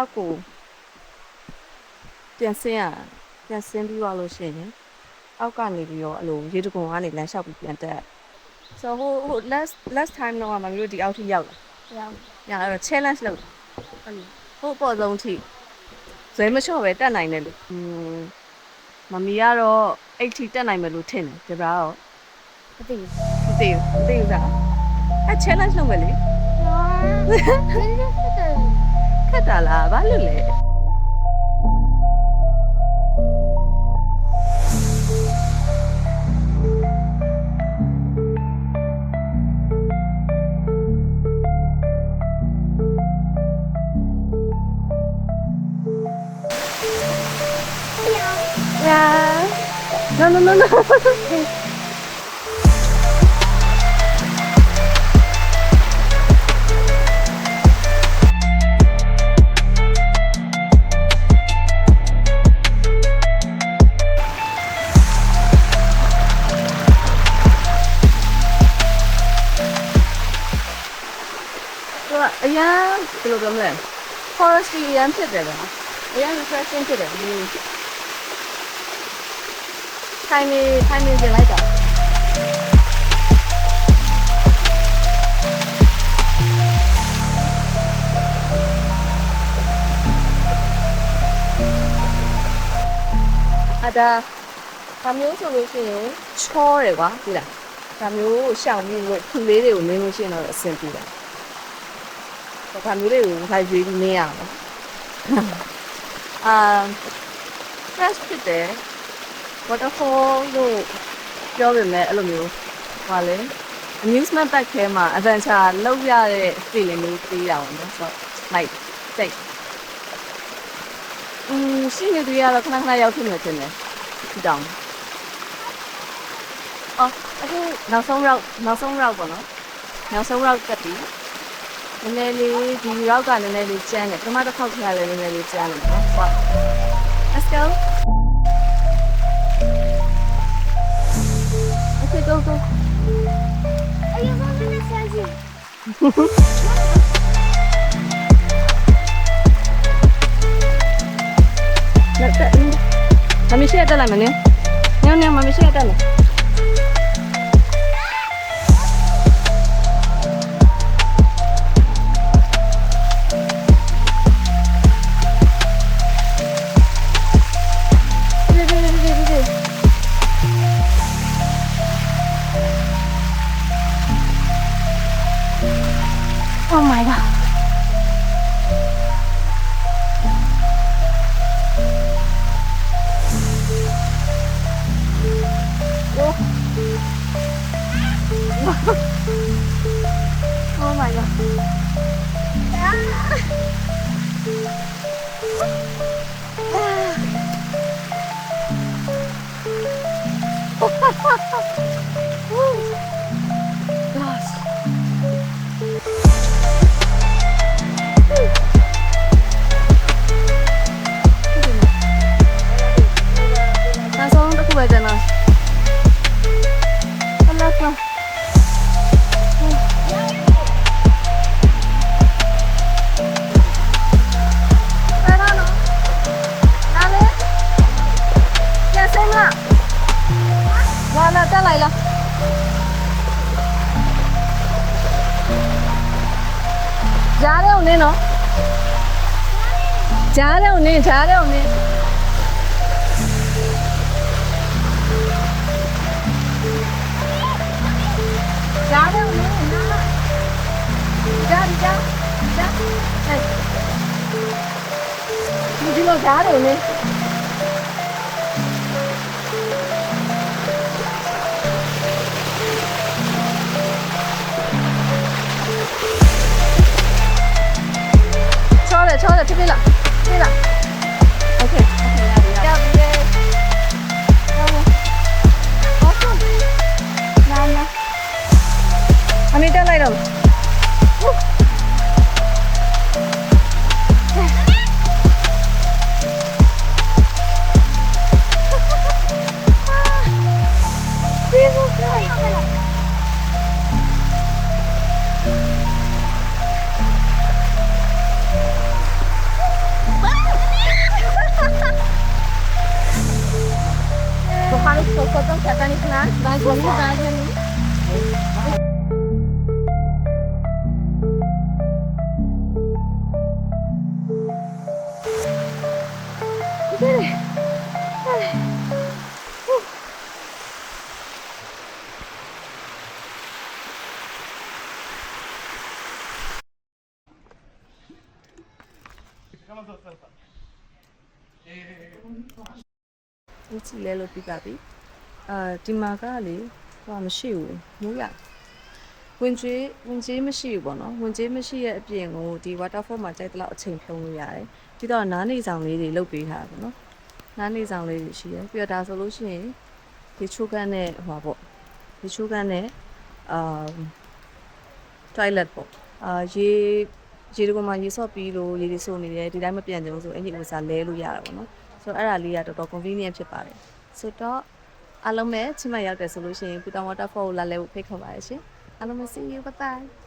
Akuပြန်ဆင်းပြီးသွားလို့ရှိရင်အောက်ကနေပြီးတော့အလိုရေတကုံကနေလမ်းလျှောက်ပြီးပြန်တက် so ဟို last time တော့မမျိုးဒီအောက်ထိရောက်လာရအဲ့တော့ challenge လုပ်ဟိုပေါ်ဆုံးထိဇွဲမလျှော့ပဲတက်နိုင်တယ်လို့မမီကတော့အဲ့ထိတက်နိုင်မယ်လို့ထင်တယ်ဒါပေမဲ့မသိဘူးစားအဲ့ challenge လုပ်မယ်လေခက်တာလားဘာလို့လဲNo. အရန်ဘယ်လိုပြောမလဲ forest အရန်ဖြစ်တယ်ဗျာအရန် refreshing ဖြစ်တယ်ထိုင်နေပြင်လိုက်တာဒါမျိုးဆိုလို့ရှိရင်ချောတယ်ကွာဒီလားဒါမျိုးကိုရှောင်ပြီးခူလေးတွေကိုနင်းလို့ရှိရင်တော့အဆင်ပြေတယ်ဒါမျိုးတွေကိုလိုက်ရွေးပြီးနင်းရအောင်fresh ဖြစ်တယ် waterfall လို့ပြောပေမဲ့အဲ့လိုမျိုးဟာလေ amusement park ထဲမှာ adventure လုပ်ရတဲ့ feeling လေးသိရအောင်နော်ဆိုတော့ like စိတ်ရှိနေသေးရတော့ခဏရောက်ဖြစ်နေတယ်ဒီတောင်အခုနောက်ဆုံးရောက်ပေါ့နော်နောက်ဆုံးရောက်တက်ပြီနည်းနည်းလေးဒီရောက်ကနည်းနည်းလေးကျန်းတယ်ပထမတစ်ခေါက်ခါလည်းနည်းနည်းလေးကျန်းတယ်နော်ဟုတ် let's go okay go 哎呀，妈妈的相机。那没现在来没呢？娘，妈没现在来。Oh my god. Oh my god. Gosh. Langsung untuk badan lah. Kenapa? Wala, talay lang. जा रहे होने ना जा रहे होने जा रहे होने मुझे लोग जा रहे होने ဆောတယ်ဖြစ်လားဖြစ်လားโอเคရပြီရအမေတက်လိုက်တော့တော့ဆက်တန်းနေတာဒါကိုလည်းဒါနဲ့ ဦးကြည့်လဲလို့ပြပါပြီဒီမှာကလေဟိုမရှိဘူးမိုးရဝင်ကြီးမရှိဘူးပေါ့နော်ဝင်ကြီးမရှိရဲ့အပြင်ကိုဒီ waterfall မှာကြိုက်တဲ့လောက်အချိန်ဖြုံးလို့ရတယ်ပြီးတော့နားနေဆောင်လေးတွေလုတ်ပေးထားတာပေါ့နော်နားနေဆောင်လေးတွေရှိတယ်ပြီးတော့ဒါဆိုလို့ရှိရင်ဒီချိုးကန်းနဲ့ဟိုပါပေါ့ဒီချိုးကန်းနဲ့toilet ပေါ့ရေတကွန်မှာရေဆော့ပြီးလို့ရေတွေစို့နေတယ်ဒီတိုင်းမပြန်ကြဘူးဆိုအင်ဂျင်ဥစားလဲလို့ရတာပေါ့နော်ဆိုတော့အဲ့ဒါလေးကတော်တော် convenient ဖြစ်ပါတယ်ဆိုတော့အားလုံးပဲချင်းမရောက်တယ်ဆိုလို့ရှိရင်ပူတောင် waterfall ကိုလာလဲဖို့ဖိတ်ခေါ်ပါတယ်ရှင်အားလုံးပဲ see you bye bye